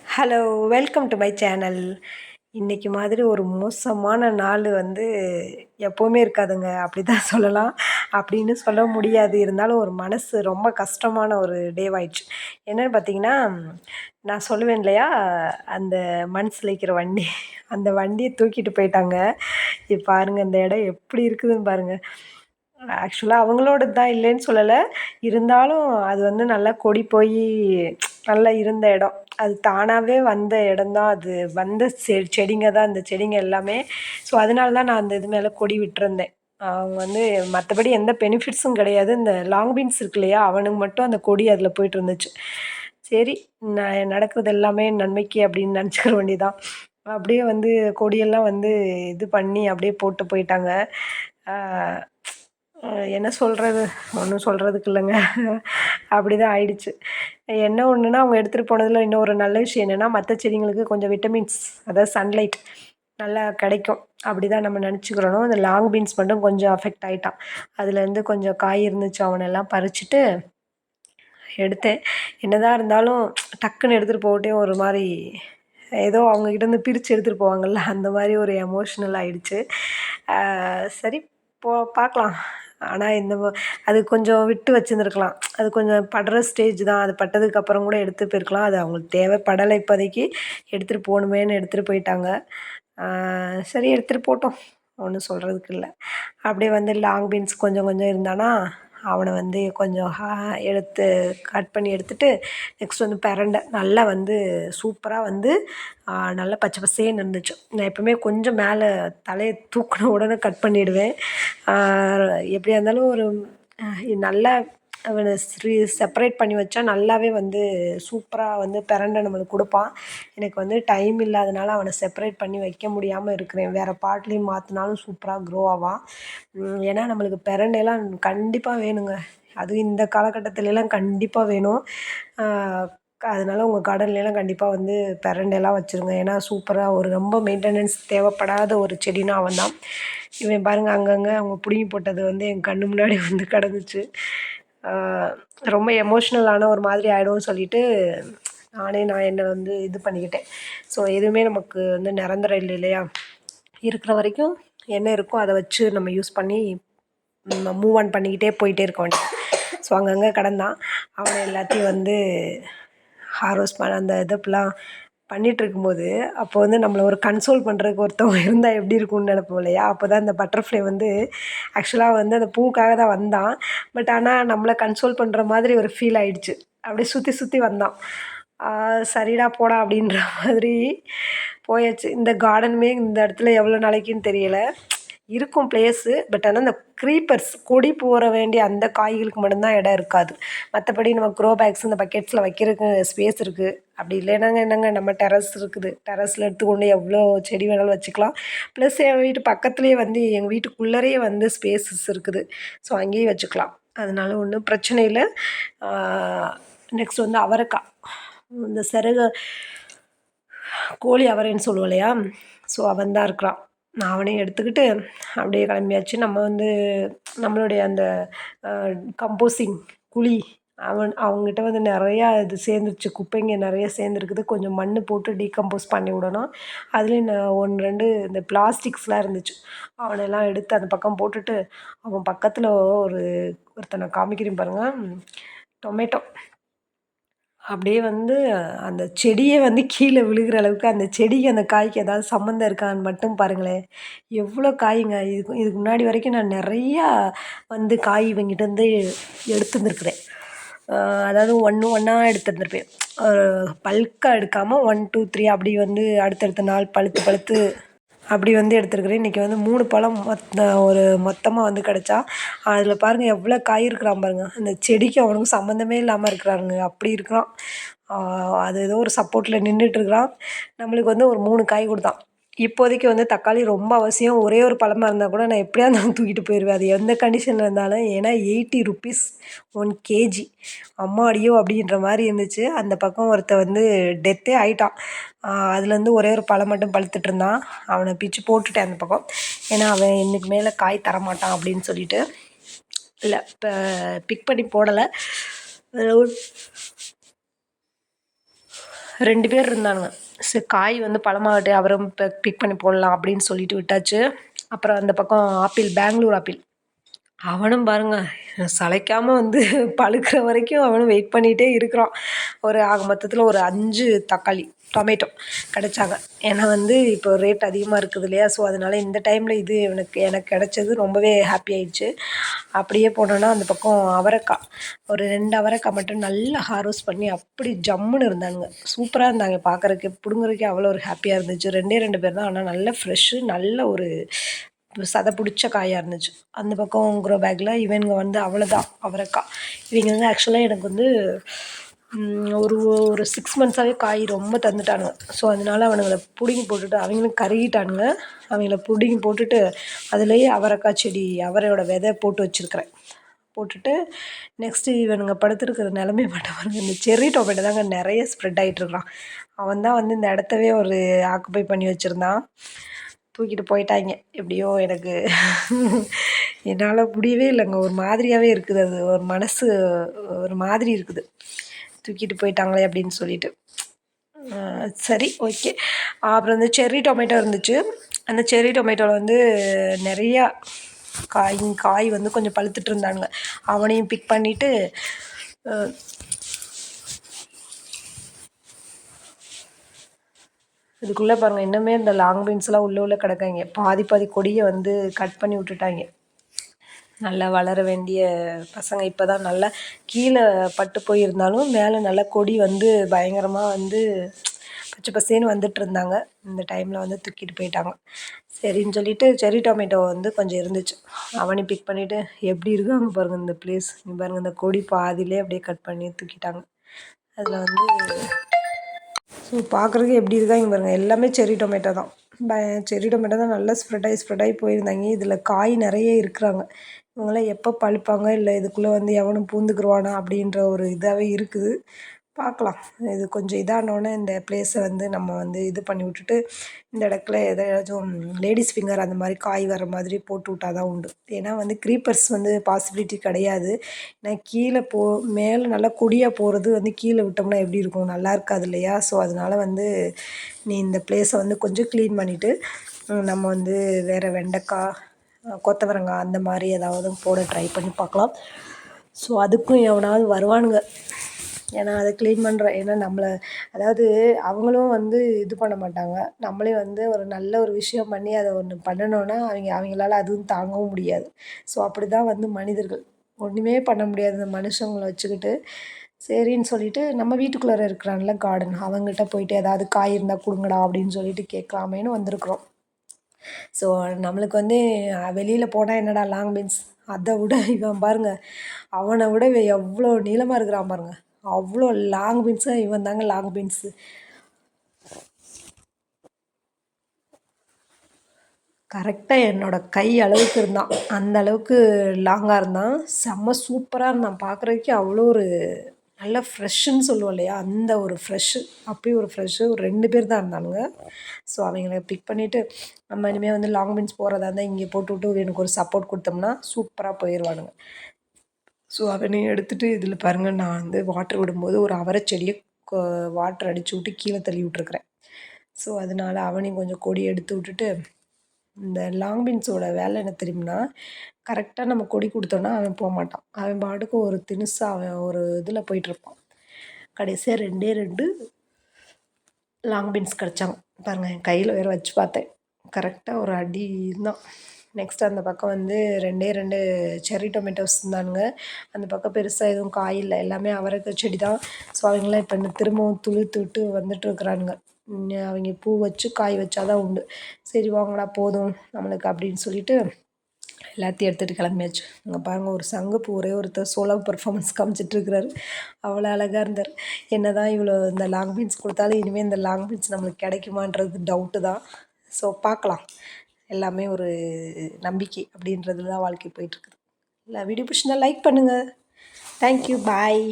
Hello! Welcome to my channel. இன்னைக்கு மாதிரி ஒரு மோசமான நாள் வந்து எப்பவுமே இருக்காதுங்க. அப்படிதான் சொல்லலாம். அப்படின்னு சொல்ல முடியாது. இருந்தாலும் ஒரு மனசு ரொம்ப கஷ்டமான ஒரு டேவாயிடுச்சு. என்னன்னு பார்த்தீங்கன்னா, நான் சொல்லுவேன் இல்லையா, அந்த மண் சிலைக்கிற வண்டி. அந்த வண்டிய தூக்கிட்டு போயிட்டாங்க. பாருங்க இந்த இடம் எப்படி இருக்குதுன்னு பாருங்க. ஆக்சுவலா அவங்களோடது தான் இல்லைன்னு சொல்லல. இருந்தாலும் அது வந்து நல்லா கொடி போயி நல்லா இருந்த இடம். அது தானாவே வந்த இடம் தான் அது. வந்த செடிங்க தான் அந்த செடிங்க எல்லாமே. ஸோ, அதனால தான் நான் அந்த இது மேல கொடி விட்டிருந்தேன். அவங்க வந்து மத்தபடி எந்த பெனிஃபிட்ஸும் கிடையாது. இந்த லாங் பீன்ஸ் இருக்கு இல்லையா? அவனுக்கு மட்டும் அந்த கொடி அதில போயிட்டு இருந்துச்சு. சரி, நடக்கிறது எல்லாமே நன்மைக்கு அப்படின்னு நினச்சுக்கிற வேண்டியதான். அப்படியே வந்து கொடியெல்லாம் வந்து இது பண்ணி அப்படியே போட்டு போயிட்டாங்க. ஆ என்ன சொல்றது? ஒண்ணும் சொல்றதுக்கு இல்லங்க. அப்படிதான் ஆயிடுச்சு. என்ன ஒண்ணுன்னா, அவங்க எடுத்துட்டு போனதுல இன்னொரு நல்ல விஷயம் என்னன்னா, மத்த செடிங்களுக்கு கொஞ்சம் விட்டமின்ஸ் அதாவது சன்லைட் நல்லா கிடைக்கும். அப்படிதான் நம்ம நெனச்சுக்கிறணும். இந்த லாங் பீன்ஸ் மட்டும் கொஞ்சம் அஃபெக்ட் ஆயிட்டான். அதுலேருந்து கொஞ்சம் காய் இருந்துச்சு. அவனெல்லாம் பறிச்சுட்டு எடுத்தேன். என்னதான் இருந்தாலும் டக்குன்னு எடுத்துட்டு போகட்டே ஒரு மாரி ஏதோ அவங்க கிட்டேருந்து பிரிச்சு எடுத்துட்டு போவாங்கல்ல, அந்த மாரி ஒரு எமோஷனல் ஆயிடுச்சு. ஆ சரி பார்க்கலாம். ஆனா இந்த அது கொஞ்சம் விட்டு வச்சிருந்துருக்கலாம். அது கொஞ்சம் படுற ஸ்டேஜ் தான். அது பட்டதுக்கு அப்புறம் கூட எடுத்துட்டு போயிருக்கலாம். அது அவங்களுக்கு தேவைப்படலை இப்போதைக்கு. எடுத்துட்டு போணுமேன்னு எடுத்துட்டு போயிட்டாங்க. ஆ சரி எடுத்துட்டு போட்டும். ஒண்ணும் சொல்றதுக்கு இல்ல. அப்படியே வந்து லாங் பீன்ஸ் கொஞ்சம் கொஞ்சம் இருந்தானா, அவன வந்து கொஞ்சம் எடுத்து கட் பண்ணி எடுத்துட்டு, நெக்ஸ்ட் வந்து பிரண்ட நல்லா வந்து சூப்பரா வந்து நல்லா பச்சை பசேல்னு இருந்துச்சு. நான் எப்பவுமே கொஞ்சம் மேல தலைய தூக்குன உடனே கட் பண்ணிடுவேன். ஆ எப்படியா இருந்தாலும் ஒரு நல்லா அவன செப்பரேட் பண்ணி வச்சா நல்லாவே வந்து சூப்பரா வந்து பிரண்ட நம்மளுக்கு குடுப்பான். எனக்கு வந்து டைம் இல்லாதனால அவன செப்பரேட் பண்ணி வைக்க முடியாம இருக்கிறேன். வேற பாட்லயும் மாத்துனாலும் சூப்பரா க்ரோ ஆவான். ஏன்னா நம்மளுக்கு பிரண்டைலாம் கண்டிப்பா வேணுங்க. அதுவும் இந்த காலகட்டத்துலலாம் கண்டிப்பா வேணும். ஆ அதனால உங்க கார்டன்லலாம் கண்டிப்பா வந்து பிரண்டைலாம் வச்சுருங்க. ஏன்னா சூப்பரா ஒரு ரொம்ப மெயின்டெனன்ஸ் தேவைப்படாத ஒரு செடின்னா அவன் தான். இவன் பாருங்க அங்கங்க அவங்க புடுங்கி போட்டது வந்து என் கண்ணு முன்னாடி வந்து கிடந்துச்சு. ஆ ரொம்ப எமோஷ்னல் ஆன ஒரு மாதிரி ஆயிடும்னு சொல்லிட்டு, நான் என்ன வந்து இது பண்ணிக்கிட்டேன். ஸோ எதுவுமே நமக்கு வந்து நிரந்தரம் இல்லை இல்லையா? இருக்கிற வரைக்கும் என்ன இருக்கோ அத வச்சு நம்ம யூஸ் பண்ணி மூவ் ஆன் பண்ணிக்கிட்டே போயிட்டே இருக்க வேண்டியது. ஸோ அங்கங்க கிடந்தான். அவன எல்லாத்தையும் வந்து ஹார்வெஸ்ட் பண்ண அந்த இதெல்லாம் பண்ணிகிட்ருக்கும்போது, அப்போ வந்து நம்மள ஒரு கன்சோல் பண்ணுறதுக்கு ஒருத்தவங்க இருந்தா எப்படி இருக்கும்னு நெனைப்போம் இல்லையா? அப்போ தான் இந்த பட்டர்ஃப்ளை வந்து ஆக்சுவலா வந்து அந்த பூவுக்காக தான் வந்தான். பட் ஆனா நம்மள கன்சோல் பண்ற மாதிரி ஒரு ஃபீல் ஆயிடுச்சு. அப்படியே சுத்தி சுத்தி வந்தான். ஆ சரிடா போடா அப்படின்ற மாதிரி போயாச்சு. இந்த கார்டனுமே இந்த இடத்துல எவ்வளோ நாளைக்குன்னு தெரியல. இருக்கும் பிளேஸு. பட் ஆனா இந்த க்ரீப்பர்ஸ் கொடி போற வேண்டிய அந்த காய்களுக்கு மட்டும் தான் இடம் இருக்காது. மத்தபடி நம்ம க்ரோ பேக்ஸ் இந்த பக்கெட்ஸ்ல வைக்கிறதுக்கு ஸ்பேஸ் இருக்கு. அப்படி இல்லைனாங்க என்னங்க நம்ம டெர்ரஸ் இருக்குது. டெர்ரஸ்ல எடுத்துக்கொண்டு எவ்வளோ செடி வேணாலும் வச்சுக்கலாம். ப்ளஸ் என் வீட்டு பக்கத்துலேயே வந்து எங்க வீட்டுக்குள்ளறயே வந்து ஸ்பேஸஸ் இருக்குது. ஸோ அங்கேயும் வச்சுக்கலாம். அதனால ஒண்ணும் பிரச்சனை இல்ல. ஆ நெக்ஸ்ட் வந்து அவரைக்கா. இந்த கோழி அவரைன்னு சொல்லுவோம் இல்லையா? ஸோ அவன் தான் இருக்கிறான். நான் அவனையும் எடுத்துக்கிட்டு அப்படியே கிளம்பியாச்சு. நம்ம வந்து நம்மளுடைய அந்த அ கம்போஸிங் குழி அவங்ககிட்ட வந்து நெறையா இது சேர்ந்துருச்சு. குப்பைங்க நெறைய சேர்ந்துருக்குது. கொஞ்சம் மண்ணு போட்டு டீகம்போஸ் பண்ணி விடணும். அதுலேயும் 1, 2 இந்த பிளாஸ்டிக்ஸ்லாம் இருந்துச்சு. அவனெல்லாம் எடுத்து அந்த பக்கம் போட்டுட்டு, அவன் பக்கத்துல ஒருத்தன காமிக்கிறேன் பாருங்க. டொமேட்டோ. அப்படியே வந்து அந்த செடியே வந்து கீழ விழுகிற அளவுக்கு அந்த செடிக்கு அந்த காய்க்கு ஏதாவது சம்மந்தம் இருக்கான்னு மட்டும் பாருங்களேன். எவ்வளோ காய்ங்க. இதுக்கு முன்னாடி வரைக்கும் நான் நெறையா வந்து காய் இவங்கிட்டேருந்து எடுத்து வந்திருக்கிறேன். அதாவது ஒண்ணு ஒண்ணா எடுத்து வந்திருப்பேன். பல்க்கா எடுக்காம 1, 2, 3 அப்படி வந்து அடுத்தடுத்த நாள் பழுத்து பழுத்து அப்படி வந்து எடுத்துருக்கிறேன். இன்றைக்கி வந்து 3 பழம் மொத்தமா வந்து கிடச்சா, அதில் பாருங்க எவ்வளோ காய் இருக்கிறான் பாருங்க. அந்த செடிக்கும் அவனுக்கும் சம்மந்தமே இல்லாம இருக்கிறானுங்க. அப்படி இருக்கிறான். அது ஏதோ ஒரு சப்போர்ட்ல நின்னுட்டுருக்கிறான். நம்மளுக்கு வந்து ஒரு 3 காய் குடுத்தான். இப்போதைக்கு வந்து தக்காளி ரொம்ப அவசியம். ஒரே ஒரு பழமா இருந்தா கூட நான் எப்படியா இருந்தாலும் தூக்கிட்டு போயிருவேன். அது எந்த கண்டிஷன்ல இருந்தாலும். ஏன்னா ₹80 1 கேஜி. அம்மாடியோ! அப்படின்ற மாரி இருந்துச்சு. அந்த பக்கம் ஒருத்தன் வந்து டெத்தே ஆயிட்டான். அதுலேருந்து ஒரே ஒரு பழம் மட்டும் பழுத்துட்டு இருந்தான். அவன பிச்சு போட்டுட்டேன் அந்த பக்கம். ஏன்னா அவன் இன்னைக்கு மேல காய் தரமாட்டான் அப்படின்னு சொல்லிட்டு. இல்ல பிக் பண்ணி போடல. 2 பேர் இருந்தானுங்க. சரி காய் வந்து பழமாகட்டும் அவரும் பிக் பண்ணி போடலாம் அப்படின்னு சொல்லிட்டு விட்டாச்சு. அப்புறம் அந்த பக்கம் ஆப்பிள், பெங்களூர் ஆப்பிள். அவனும் பாருங்க சளைக்காம வந்து பழுக்கிற வரைக்கும் அவனும் வெயிட் பண்ணிகிட்டே இருக்கிறான். ஒரு ஆக மொத்தத்தில் ஒரு 5 தக்காளி, டொமேட்டோ கிடைச்சாங்க. ஏன்னா வந்து இப்போ ரேட் அதிகமாக இருக்குது இல்லையா? ஸோ அதனால இந்த டைமில் இது எனக்கு கிடைச்சது ரொம்பவே ஹாப்பி ஆயிடுச்சு. அப்படியே போனோன்னா அந்த பக்கம் அவரைக்காய், ஒரு 2 அவரைக்காய் மட்டும் நல்லா ஹார்வெஸ்ட் பண்ணி அப்படி ஜம்முன்னு இருந்தானுங்க. சூப்பராக இருந்தாங்க பார்க்குறதுக்கு, பிடுங்குறதுக்கே அவ்வளோ ஒரு ஹாப்பியாக இருந்துச்சு. 2 பேர் தான், ஆனால் நல்ல ஃப்ரெஷ்ஷு, நல்ல ஒரு சதை பிடிச்ச காயாக இருந்துச்சு. அந்த பக்கம் க்ரோ பேக்கில் இவனுங்க வந்து அவ்வளோதான் அவரைக்காய். இவங்க வந்து ஆக்சுவலாக எனக்கு வந்து ஒரு ஒரு 6 மந்த்ஸாகவே காய் ரொம்ப தந்துட்டானுங்க. ஸோ அதனால அவனுங்களை பிடுங்கி போட்டுட்டு அவங்களும் கருகிட்டானுங்க. அவங்கள பிடுங்கி போட்டுட்டு அதுலேயே அவரைக்காய் செடி, அவரையோட விதை போட்டு வச்சுருக்கிறேன். போட்டுட்டு நெக்ஸ்ட்டு இவனுங்க படுத்துருக்கிற நிலமைய மட்டும் பாருங்க. இந்த செர்ரி டொமேட்டோ தாங்க நிறைய ஸ்ப்ரெட் ஆகிட்டுருக்கான். அவன் தான் வந்து இந்த இடத்தவே ஒரு ஆக்குப்பை பண்ணி வச்சுருந்தான். தூக்கிட்டு போயிட்டாங்க எப்படியோ. எனக்கு என்னால் முடியவே இல்லைங்க. ஒரு மாதிரியாகவே இருக்குது. அது ஒரு மனசு ஒரு மாதிரி இருக்குது. தூக்கிட்டு போயிட்டாங்களே அப்படின்னு சொல்லிட்டு. சரி, ஓகே. அப்புறம் இந்த செர்ரி டொமேட்டோ இருந்துச்சு. அந்த செர்ரி டொமேட்டோவில் வந்து நிறையா காய் வந்து கொஞ்சம் பழுத்துட்டு இருந்தானுங்க. அவனையும் பிக் பண்ணிவிட்டு இதுக்குள்ளே பாருங்கள் இன்னுமே இந்த லாங் பீன்ஸ்லாம் உள்ளே கிடக்காங்க. பாதி கொடியை வந்து கட் பண்ணி விட்டுட்டாங்க. நல்லா வளர வேண்டிய பசங்க இப்போ தான் நல்லா கீழே பட்டு போயிருந்தாலும் மேலே நல்லா கொடி வந்து பயங்கரமாக வந்து பச்சை பசேன்னு வந்துட்டுருந்தாங்க. இந்த டைமில் வந்து தூக்கிட்டு போயிட்டாங்க. சரின்னு சொல்லிவிட்டு செர்ரி டொமேட்டோ வந்து கொஞ்சம் இருந்துச்சு. அவனையும் பிக் பண்ணிவிட்டு எப்படி இருக்காங்க பாருங்கள் இந்த ப்ளேஸ். பாருங்கள் இந்த கொடி பாதியிலே அப்படியே கட் பண்ணி தூக்கிட்டாங்க. அதில் வந்து ஸோ பார்க்குறதுக்கு எப்படி இருக்காங்க பாருங்கள். எல்லாமே செர்ரி டொமேட்டோ தான். செர்ரி டொமேட்டோ தான் நல்லா ஸ்ப்ரெட் ஆகி போயிருந்தாங்க. இதில் காய் நிறைய இருக்கிறாங்க. இவங்களாம் எப்போ பழுப்பாங்க, இல்லை இதுக்குள்ளே வந்து எவனும் பூந்துக்குருவானா அப்படின்ற ஒரு இதாகவே இருக்குது. பார்க்கலாம். இது கொஞ்சம் இதானோடனே இந்த ப்ளேஸை வந்து நம்ம வந்து இது பண்ணி விட்டுட்டு இந்த இடத்துல எதாச்சும் லேடிஸ் ஃபிங்கர் அந்த மாதிரி காய் வர மாதிரி போட்டு விட்டா தான் உண்டு. ஏன்னா வந்து க்ரீப்பர்ஸ் வந்து பாசிபிலிட்டி கிடையாது. ஏன்னா கீழே மேலே நல்லா கொடியாக போகிறது வந்து கீழே விட்டோம்னா எப்படி இருக்கும், நல்லா இருக்காது இல்லையா? ஸோ அதனால் வந்து நீ இந்த ப்ளேஸை வந்து கொஞ்சம் க்ளீன் பண்ணிவிட்டு நம்ம வந்து வேறு வெண்டைக்காய், கொத்தவரங்காய் அந்த மாதிரி ஏதாவது போட ட்ரை பண்ணி பார்க்கலாம். ஸோ அதுக்கும் எவனாவது வருவானுங்க. ஏன்னா அதை க்ளீன் பண்ணுறேன். ஏன்னா நம்மளை அதாவது அவங்களும் வந்து இது பண்ண மாட்டாங்க. நம்மளே வந்து ஒரு நல்ல ஒரு விஷயம் பண்ணி அதை ஒன்று பண்ணணுன்னா அவங்களால அதுவும் தாங்கவும் முடியாது. ஸோ அப்படி தான் வந்து மனிதர்கள். ஒன்றுமே பண்ண முடியாது இந்த மனுஷங்களை வச்சுக்கிட்டு. சரின்னு சொல்லிட்டு நம்ம வீட்டுக்குள்ளார இருக்கிறான்ல கார்டன், அவங்ககிட்ட போயிட்டு ஏதாவது காய் இருந்தால் கொடுங்கடா அப்படின்னு சொல்லிட்டு கேட்கலாமேன்னு வந்திருக்குறோம். ஸோ நம்மளுக்கு வந்து வெளியில் போனால் என்னடா லாங் பீன்ஸ், அதை விட இவன் பாருங்கள் அவனை விட இவன் எவ்வளோ நீளமாக இருக்கிறான் பாருங்கள். அவ்வளோ லாங் பீன்ஸு இவன் தாங்க லாங் பீன்ஸு. கரெக்டாக என்னோடய கை அளவுக்கு இருந்தான். அந்த அளவுக்கு லாங்காக இருந்தான். செம்ம சூப்பராக இருந்தான். பார்க்குறதுக்கே அவ்வளோ ஒரு நல்ல ஃப்ரெஷ்ஷுன்னு சொல்லுவோம் இல்லையா? அந்த ஒரு ஃப்ரெஷ்ஷு, அப்படி ஒரு ஃப்ரெஷ்ஷு. ஒரு 2 பேர் தான் இருந்தானுங்க. ஸோ அவங்கள பிக் பண்ணிவிட்டு நம்ம இனிமேல் வந்து லாங் பீன்ஸ் போகிறதா இருந்தால் இங்கே போட்டுவிட்டு எனக்கு ஒரு சப்போர்ட் கொடுத்தோம்னா சூப்பராக போயிடுவானுங்க. ஸோ அவனையும் எடுத்துகிட்டு இதில் பாருங்கள் நான் வந்து வாட்டர் விடும்போது ஒரு அவரை செடியை வாட்டர் அடித்து விட்டு கீழே தள்ளி விட்ருக்குறேன். ஸோ அதனால் அவனையும் கொஞ்சம் கொடி எடுத்து விட்டுட்டு இந்த லாங் பீன்ஸோட வேலை என்ன தெரியும்னா, கரெக்டாக நம்ம கொடி கொடுத்தோன்னா அவன் போகமாட்டான். அவன் பாட்டுக்கு ஒரு தினுசா அவன் ஒரு இதில் போயிட்டுருப்பான். கடைசியாக 2 லாங் பீன்ஸ் கிடச்சாங்க. பாருங்கள் என் கையில் வேறு வச்சு பார்த்தேன். கரெக்டாக ஒரு அடி தான். நெக்ஸ்ட் அந்த பக்கம் வந்து 2 செர்ரி டொமேட்டோஸ் இருந்தானுங்க. அந்த பக்கம் பெருசாக எதுவும் காய் இல்லை. எல்லாமே அவரைக்காய் செடி தான். ஸோ அவங்களாம் இப்போ இந்த திரும்பவும் துளுர்த்து விட்டு வந்துட்டுருக்குறானுங்க. அவங்க பூ வச்சு காய் வச்சா தான் உண்டு. சரி வாங்கடா போதும் நம்மளுக்கு அப்படின்னு சொல்லிட்டு எல்லாத்தையும் எடுத்துகிட்டு கிளம்பியாச்சு. அங்கே பாருங்கள் ஒரு சங்குப்பூ ஒரே ஒருத்தர் சோலோ பெர்ஃபார்மன்ஸ் காமிச்சிட்ருக்கிறாரு. அவ்வளோ அழகாக இருந்தார். என்ன தான் இவ்வளோ இந்த லாங் பீன்ஸ் கொடுத்தாலும் இனிமேல் இந்த லாங் பீன்ஸ் நம்மளுக்கு கிடைக்குமான்றது டவுட்டு தான். ஸோ பார்க்கலாம். எல்லாமே ஒரு நம்பிக்கை அப்படின்றதுல தான் வாழ்க்கை போயிட்டுருக்குது. இல்லை வீடியோ பிடிச்சிருந்தா லைக் பண்ணுங்கள். தேங்க்யூ, பாய்.